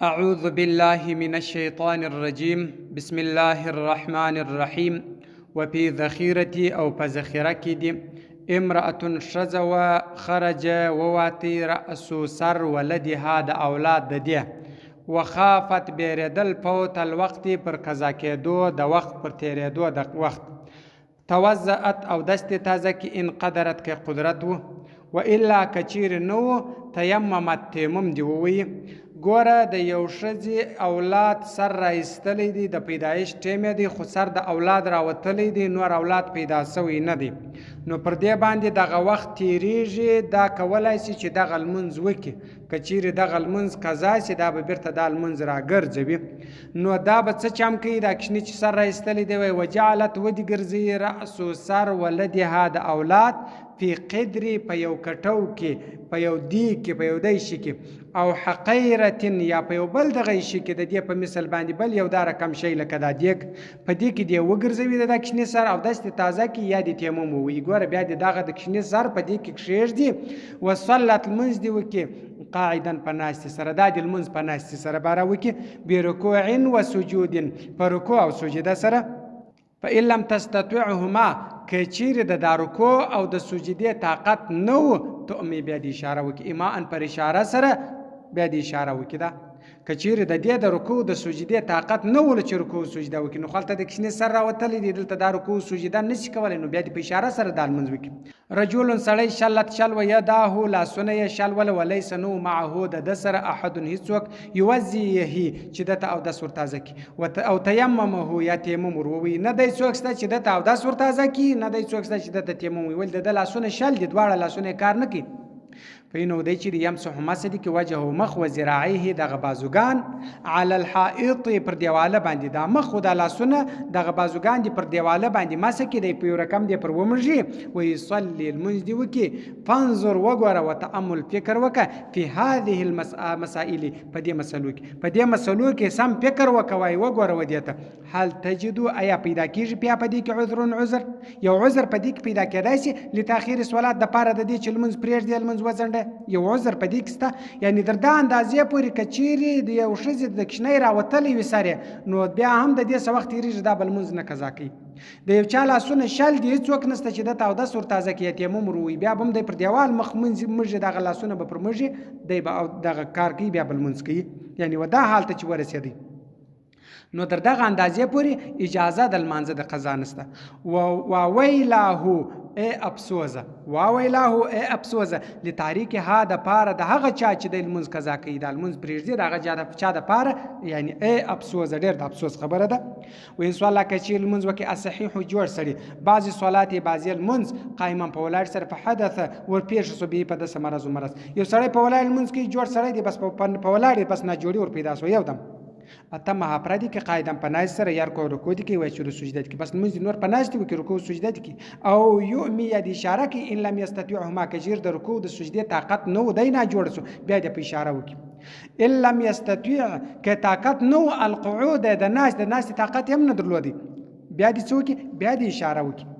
أعوذ بالله من الشيطان الرجيم بسم الله الرحمن الرحيم وفي ذخيرتي أو بذخيرك دي امرأة شزوى خرج وواتي رأس سر ولدي هذا أولاد دي وخافت بيردل فوت الوقت پر قضا کېدو د وخت پر تیریدو د وخت توزعت او دست تازه کی ان قدرت کې قدرت و و الا کچیر نو تیممت تیمم دی وی ګوره د یو ښځې اولاد سر راایستلی دی د پیدایش ټیم دی خو سر د اولاد راوتلی دی نور اولاد پیدا سوی نه دی نو پر دې باندې دغه وخت تیریږي دا کولای شي چې دغه لمونځ وکړي که چیرې دغه لمونځ قضا شي دا به بیرته دا لمونځ راګرځوي نو دا به څه چم کوي دا کشني چې سر راایستلی دی وی وجعلت ودې ګرځي رأسو سر ولدها د اولاد فی قدری په یو کټو کې په یو دیګ کې په یو دیشي کې او حقیرتن یا په یو بل دغه شي کې د دې په مثل باندې بل یو دا رقم شی لکه دا دیګ په دې کې دی وګرځوي د کشني سر او دست تازه کې یا د تیمم وي ګوره بیا دغه د کشني سر په دې کې کښېږدي وصلت لمونځ دی وکړي قاعدا په ناستې سره دا د لمونځ په ناستې سره باره وکړي برکوع و سجود په رکوع او سجده سره فإن لم تستطعهما که چیرې د رکوع او د سجدې طاقت نه و تؤمي بیا د اشاره وکړي ایماء پر اشاره سره بیا د اشاره وکړي دا که چیرې د دې د رکوع د سجدې طاقت نه ول چې رکوع سجده وکړي نو خلته د کښنې سر راوتلی دی دلته دا رکوع سجده نشي کولی نو بیا د په اشاره سره دا لمونځ وکړي رجل سړی شلت شلوه یداه لاسونه یې شلوله ولیس نو معه د ده سره احد هیڅوک یوزیه چې دته اودس ورتازه کړي او تیممه یا تیمم ورووي نه دی څوک شته چې دته اودس ورتازه کړي نه دی څوک شته چې دته تیمم وي ولې د ده لاسونه شل دي دواړه لاسونه یې کار نه کوي فإنه دی چې یمسح مسد کې وجه مخ و ذراعیه دغه بازوګان علی الحائط پر دیواله باندې دا مخ و د لاسونه دغه بازوګان دی پر دیواله باندې مسح کې دی په یو رقم دی پر ومرږي و یصلی المنځ دی وکي فانظر وګوره وتامل فکر وکه فی هذه المسائل په دې مسلو کې سم فکر وکوي وګوره ودیته هل تجدو آیا پیدا کیږي بیا په دې کې عذر یو عذر په دې کې پیدا کېدای شي لتاخير الصلاه د پاره د دې چې لمونځ پرېږدي لمونځ وځنډ یو عذر په دې کې سته یعنی در دا اندازې پورې که چیرې د یو ښځې د کښنۍ راوتلی وي سر نو بیا هم د دې څه وخت تېرېږي دا به لمونځ نه قضا کوي د یو چا لاسونه شل دي هېڅوک نشته چې دته اودس ورتازه کړي تیمم وروي بیا به هم دی پر دیوال مخ مږي دغه لاسونه به پر مږي دی به دغه کار کوي بیا به لمونځ کوي یعنی و دا حال ته چې ورسېدی نو در دغه اندازې پورې اجازه د لمانځه د قضا نشته وویلاه ای افسوزه واویلاه ای افسوزه لتاریک ها د پاره د هغه چا چې د لمونځ قضا کوي د لمونځ پرېږدي د هغه چا د پاره یعنی ای افسوزه ډېر د افسوس خبره ده وین سواله که چې لمونځ وکړي اصحیح جوړ سړي بعضې صلات یې بعضې لمونځ قایما په ولاړ سره په حدث ورپېښ شو به په داسې مرض یو سړی په ولاړ لمونځ کوي جوړ سړی دی بس په ولاړ بس ناجوړي ور پیدا سو یو دم اتم پردی کې قاعده په ناز سره یا رکوع دي کې وای چې سجده کې بس لمونځ نور په ناز دي کې رکوع سجده کې او یؤمی د اشاره کې ان لم یستطيعهما کجیر د رکوع د سجده طاقت نو دی نه جوړ سو بیا د اشاره وکي ان لم یستطيع ک طاقت نو القعود د ناس طاقت هم نه درلودي بیا د څوک بیا د اشاره وکي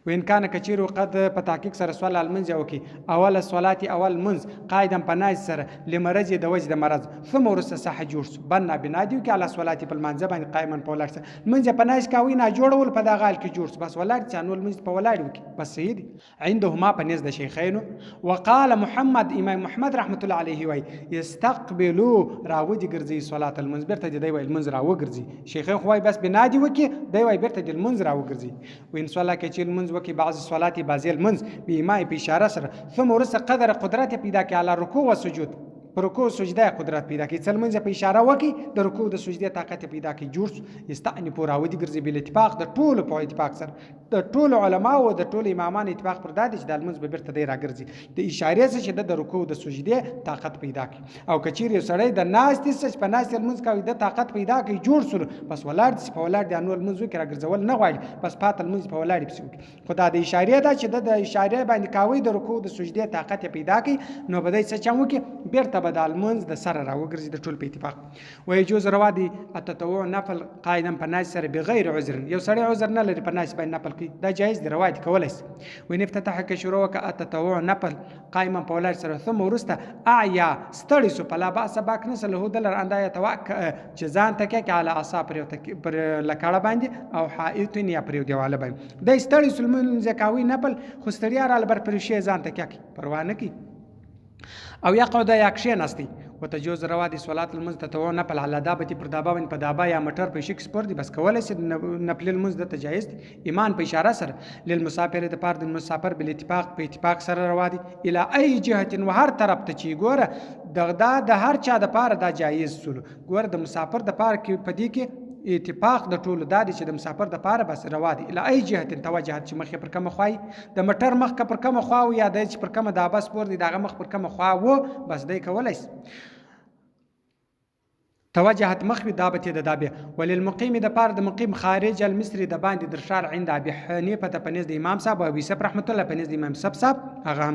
وین کان کچیر قد په تحقیق سره سوال المنز وکي اول صلات اول منز قائدا په ناز سره لمرض د وجه د مرض ثم ورس صح جوړ بنا بنادیو کې علی صلات په منځ باندې قائما په ولر سره منځ په ناز کاوی نه جوړول په دغه حال کې جوړ بس ولر چانول منځ په ولر وکي بس سید عندهما په نزد شیخین وقال محمد امام محمد رحمت الله علیه وای یستقبلوا راوځي ګرځي صلات المنز برته دی وای المنز راوګرځي شیخین خوای بس بنادی وکي دی وای برته د المنز راوګرځي وین صلات کې چې المنز وکي بعض صلات بعض المنز بما په اشاره سره ثم ورس قدر قدرت پیدا کې علی رکوع و سجود پر رکوع سجده قدرت پیدا کی څل منځ په اشاره وکي د رکوع د سجده طاقت پیدا کی جوړ استعنی پورا ودی ګرځي بل اتفاق د ټول په اتفاق سره د ټول علما او د ټول امامان اتفاق پر دادی چې د منځ به برته دی راګرځي د اشاره سره چې د رکوع د سجده طاقت پیدا کی او کچیر سړی د ناس د په ناس منځ کوي د طاقت پیدا کی جوړ سره بس ولر په ولر د انول منځ کې راګرځول نه غواړي بس پاتل منځ په ولر پسو خدا د اشاره دا چې د اشاره باندې کوي د رکوع د سجده طاقت پیدا کی نو بده څه چمو کې برته به د لمونځ د سره راوګرځي د ټول په اتفاق. ويجوز روا دي التطوع نفل قائدا په ناس سره بغیر عذر، یو سړی عذر نه لري په ناس باندې نفل کوي، دا جایز دی، روا دي کولی شي. وین افتتح که شروع وکړه التطوع نفل قائما په ولاړ سره ثم وروسته اعیا ستړی سو په لا باس باک نه له دلر انده يتوکل چې ځان تکه کې علی اصا پر لکړه باندې او حائط یا پر دیواله باندې د ستړی سو لمونځ کوي نفل خو ستړیا را لبر پر شی ځان تکه کې پروا نه کی او یقعد یا کښېناستی. وتجوز روا دي صلات المنز تطوع نفل على دابه پر دابه باندې په دابه یا مټر په شک سپور دي بس کولی شي نفل المنز د تجایز دي ایمان په اشاره سره للمسافر د پاره د مسافر بل اتفاق په اتفاق سره روا دي الی ای جهه و هر طرف ته چی ګوره د هر چا د پاره دا جایز سول. ګوره د مسافر د پاره کې پدې کې اتفاق د ټولو دا دی چې د مسافر د پاره بس روا دي الی ای جهه توجهت چې مخ پر کومه خوای د مټر مخ پر کومه خوا او یا د چې پر کومه د بس پور دي دغه مخ پر کومه خوا وو بس دی کولای توجهت مخبي دابته د دابه. وللمقيم د پاره د مقیم خارج المصري د باندې در شار عند ابي حنيفه ته پنځ د امام صاحب او ابي صاحب رحمت الله پنځ د امام صاحب هغه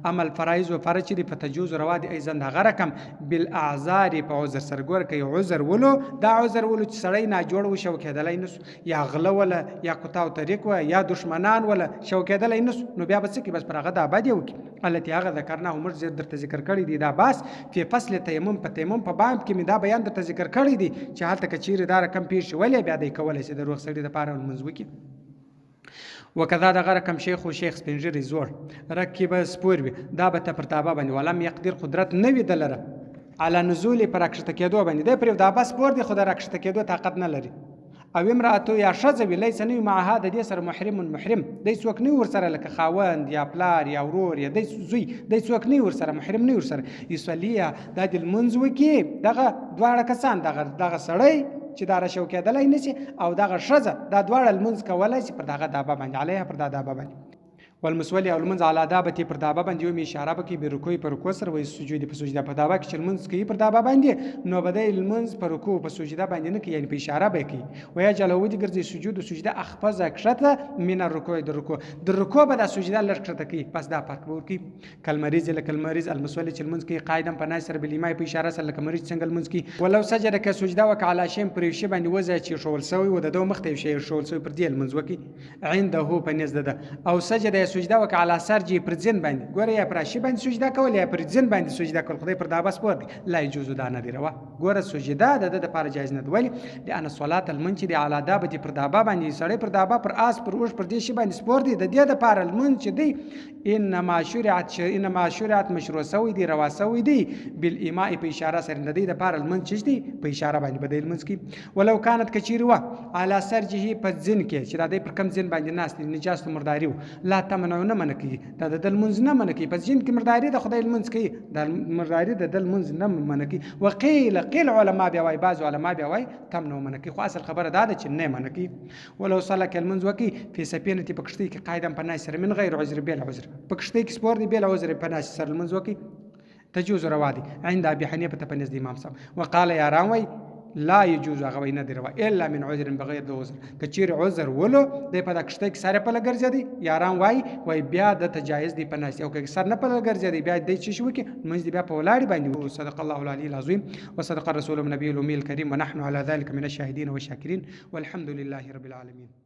عمل فرایض او فرض دي فتجوز روا دي ايضا هغه رقم بالاعذار په عذر سرګور کوي عذر ولو دا عذر ولو چې سړی نه جوړ وشو کېدلای نس یا غله ولا یا قطاو طریق و یا دشمنان ولا شو کېدلای نس نو بیا بس کی بس پر هغه د آبادی وکي التي هغه ذکرنا عمر زید درته ذکر کړی دی دا باس په فصل تیمم په تیمم په باب کې می دا بیان درته ذکر کړی دی چې حالت کچیر دار کم پیښ ولې بیا دی کولای شي د روغ سړي د پاره منځ وکي. وکذا د غره کم شیخ او شیخ سپنجری زور رکب سپور وي دا به ته پر تابه باندې ولم يقدر قدرت نه وی دلره على نزول پر اکشته کېدو باندې د پر دا بس پور دی خدای راکشته کېدو طاقت نه لري او امرأتو یا شذ ليس نو مع هذا دي سر محرم دای څوک نه ور سره لکه خاوند یا پلار یا ورور یا دای زوی دای څوک نه ور سره محرم نه ور سره یصلیا د دل منځ وکي دغه دواړه کسان دغه سړی چې دا راشو کېدلای نشي او دغه شذ دا دواړه المنځ کولای شي پر دغه دابه باندې علیه پر دابه باندې والمسولي او المنز على دابه پر دابه باندې یو می اشاره بکی به رکوع پر رکوع سره وای سجود په سجده په دابه کې چې المنز کوي پر دابه باندې نو بده المنز پر رکوع په سجده باندې نه کوي یعنی په اشاره به کوي ویا جلو دي ګرځي سجود او سجده اخفض کشته من الركوع د رکوع به د سجده لړکته کوي پس دا پک ور کوي کلمریز لکلمریز المسولي چې المنز کوي قاعده په ناصر بالایمای په اشاره سره لکمریز څنګه المنز کوي ولو سجده ک سجده وک علی شیم پر شی باندې وځي چې شول سوی و د دوه مخته شی شول سوی پر دی المنز وکي عنده په نزد او سجده سجده وک علی سرجی پر ځین باندې ګوره یا پر شی باندې سجده کول یا پر ځین باندې سجده کول خدای پر دا بس پور دی لا يجوز دا نه دی روا ګوره سجده د لپاره جایز نه دی ولی لئن صلاه المنچ دی علی دابه پر دابه باندې سړی پر دابه پر اس پر اوش پر دې شی باندې سپور دی د دې د لپاره المنچ دی انما شرعت مشروع سوی دی روا سوی دی بالایماء په اشاره سره د دې د لپاره المنچ دی په اشاره باندې بدل المنچ کی ولو كانت کچیر وا علی سرجه په ځین کې چې د پر کم ځین باندې ناس نجاست مرداری لا تمنعون منکی دا د المنز نه منکی پس جن کې مرداری د خدای المنز کوي د مرداری د المنز نه منکی وقيل علماء بیا وای بعض علماء بیا وای تم نه منکی خو اصل خبره دا ده چې نه منکی ولو صلک المنز وکي په سفینه پکشتي کې قاعده په ناس سره من غیر عذر بلا عذر پکشتي کې سپور دی بلا عذر په ناس سره المنز وکي تجوز روادي عند ابي حنيفه په نزد امام صاحب وقال يا راوي لا يجوز هغه نه دی روا الا من عذر بغیر د عذر کچیر عذر ولو د په دکشته کې سره په لګر ځدی یاران وای بیا د تجایز دی پناس او کې سر نه په لګر ځدی بیا د چی شو کې منځ دی بیا په ولاړی باندې صدق الله العلي العظيم وصدق الرسول النبي الامي الكريم ونحن على ذلك من الشاهدين والشاكرين والحمد لله رب العالمين.